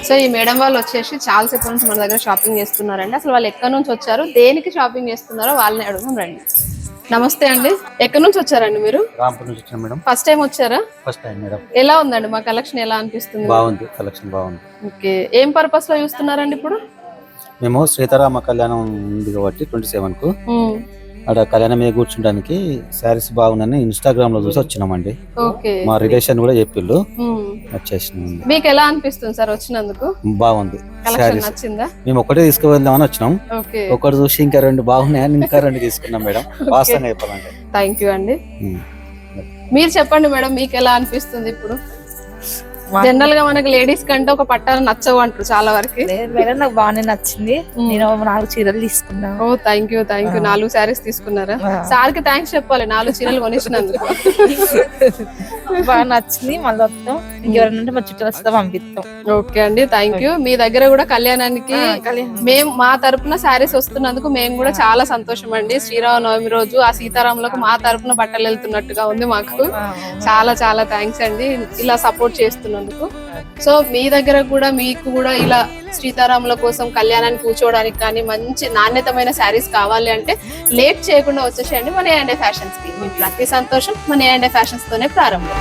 So ఈ madam వాళ్ళు వచ్చేసి చాలాసేపు నుంచి మన దగ్గర షాపింగ్ చేస్తున్నారండి. అసలు వాళ్ళు ఎక్కడి నుంచి వచ్చారు, దేనికి షాపింగ్ చేస్తున్నారో వాళ్ళని అడుగుదాం రండి. నమస్తే అండి, ఎక్కడి నుంచి వచ్చారండి మీరు? రాంపూర్ నుంచి వచ్చాను మేడం. ఫస్ట్ టైం వచ్చారా? First time madam. ఎలా ఉందండి మా కలెక్షన్, ఎలా అనిపిస్తుంది? బాగుంది, కలెక్షన్ బాగుంది. ఓకే, ఏం పర్పస్ లో చూస్తున్నారండి ఇప్పుడు? మేము సీతారామ కళ్యాణం ఉంది కాబట్టి 27 కు అక్కడ కళ్యాణం మీద కూర్చుంటానికి శారీస్ బాగుందని ఇన్స్టాగ్రామ్ లో చూసి వచ్చినామండి. మా రిలేషన్ కూడా చెప్పిళ్ళు, వచ్చేసినాం. మీకు ఎలా అనిపిస్తుంది సార్ వచ్చినందుకు? బాగుంది, నచ్చిందా? మేము ఒకటే తీసుకువెళ్దామని వచ్చినాం. ఒకటి చూసి ఇంకా 2 బాగున్నాయని ఇంకా 2 తీసుకున్నాం మేడం. వాస్తవంగా చెప్పాలంటే. థ్యాంక్ యూ అండి. మీరు చెప్పండి మేడం, మీకు ఎలా అనిపిస్తుంది ఇప్పుడు? జనరల్ గా మనకి లేడీస్ కంటే ఒక పట్టాలు నచ్చవు అంటారు చాలా వరకు. మేడం నాకు బాగానే నచ్చింది. నేను 4 చీరలు తీసుకున్నా. ఓ థ్యాంక్ యూ 4 శారీస్ తీసుకున్నారా? సార్ కి థ్యాంక్స్ చెప్పాలి 4 చీరలు కొనిచ్చినందుకు. బాగా నచ్చింది. మళ్ళీ వస్తాం, ఇంకెవరైనా మా చుట్టూ వస్తే పంపిస్తాం. ఓకే అండి, థ్యాంక్ యూ. మీ దగ్గర కూడా కళ్యాణానికి మేము మా తరపున శారీస్ వస్తున్నందుకు మేము కూడా చాలా సంతోషం అండి. శ్రీరామనవమి రోజు ఆ సీతారాములకు మా తరపున బట్టలు వెళ్తున్నట్టుగా ఉంది మాకు. చాలా చాలా థ్యాంక్స్ అండి ఇలా సపోర్ట్ చేస్తున్నందుకు. సో మీ దగ్గర కూడా మీకు కూడా ఇలా సీతారాముల కోసం కళ్యాణాన్ని కూర్చోవడానికి కానీ మంచి నాణ్యతమైన శారీస్ కావాలి అంటే లేట్ చేయకుండా వచ్చేసేయండి మన A&A ఫ్యాషన్స్ కి. మీ ప్రతి సంతోషం మన A&A ఫ్యాషన్స్ తోనే ప్రారంభం.